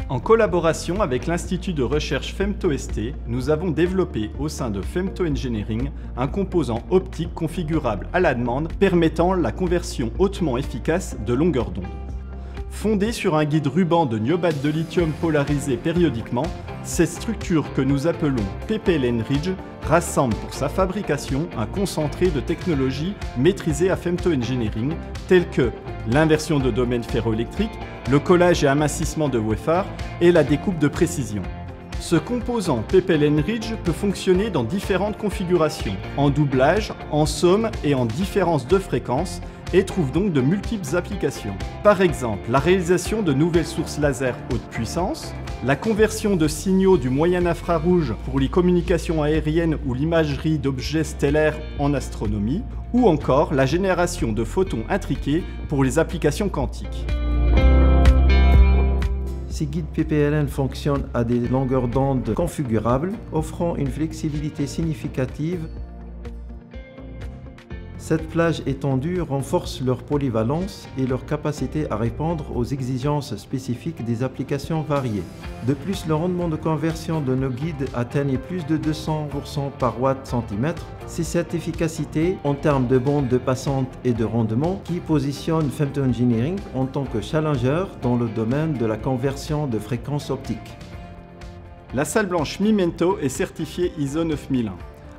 En collaboration avec l'Institut de recherche FemtoST, nous avons développé au sein de Femto Engineering un composant optique configurable à la demande permettant la conversion hautement efficace de longueur d'onde. Fondé sur un guide ruban de niobate de lithium polarisé périodiquement, cette structure que nous appelons PPLN Ridge rassemble pour sa fabrication un concentré de technologies maîtrisées à Femto Engineering telles que l'inversion de domaine ferroélectrique, le collage et amincissement de wafers et la découpe de précision. Ce composant PPLN Ridge peut fonctionner dans différentes configurations, en doublage, en somme et en différence de fréquence, et trouve donc de multiples applications. Par exemple, la réalisation de nouvelles sources laser haute puissance, la conversion de signaux du moyen infrarouge pour les communications aériennes ou l'imagerie d'objets stellaires en astronomie, ou encore la génération de photons intriqués pour les applications quantiques. Ces guides PPLN fonctionnent à des longueurs d'onde configurables, offrant une flexibilité significative. Cette plage étendue renforce leur polyvalence et leur capacité à répondre aux exigences spécifiques des applications variées. De plus, le rendement de conversion de nos guides atteigne plus de 200% par watt-centimètre. C'est cette efficacité en termes de bande de passante et de rendement qui positionne Femto Engineering en tant que challenger dans le domaine de la conversion de fréquences optiques. La salle blanche Mimento est certifiée ISO 9001.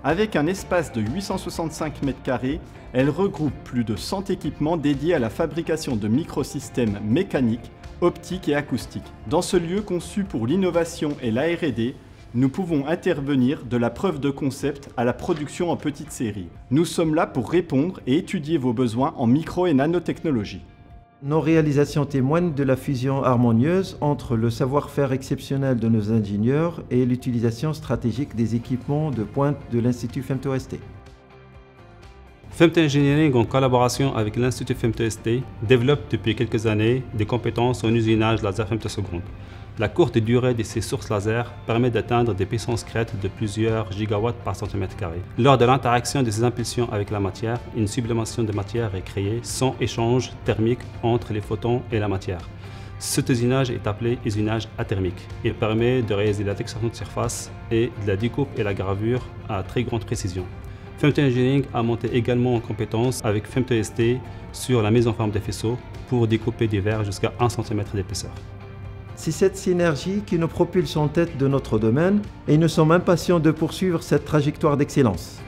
Avec un espace de 865 m², elle regroupe plus de 100 équipements dédiés à la fabrication de microsystèmes mécaniques, optiques et acoustiques. Dans ce lieu conçu pour l'innovation et la R&D, nous pouvons intervenir de la preuve de concept à la production en petite série. Nous sommes là pour répondre et étudier vos besoins en micro et nanotechnologie. Nos réalisations témoignent de la fusion harmonieuse entre le savoir-faire exceptionnel de nos ingénieurs et l'utilisation stratégique des équipements de pointe de l'Institut FemtoST. Femto Engineering, en collaboration avec l'Institut FemtoST, développe depuis quelques années des compétences en usinage laser femtoseconde. La courte durée de ces sources laser permet d'atteindre des puissances crêtes de plusieurs gigawatts par centimètre carré. Lors de l'interaction de ces impulsions avec la matière, une sublimation de matière est créée sans échange thermique entre les photons et la matière. Cet usinage est appelé usinage athermique. Il permet de réaliser la texturation de surface et de la découpe et la gravure à très grande précision. Femto Engineering a monté également en compétence avec FemtoST sur la mise en forme des faisceaux pour découper des verres jusqu'à 1 cm d'épaisseur. C'est cette synergie qui nous propulse en tête de notre domaine et nous sommes impatients de poursuivre cette trajectoire d'excellence.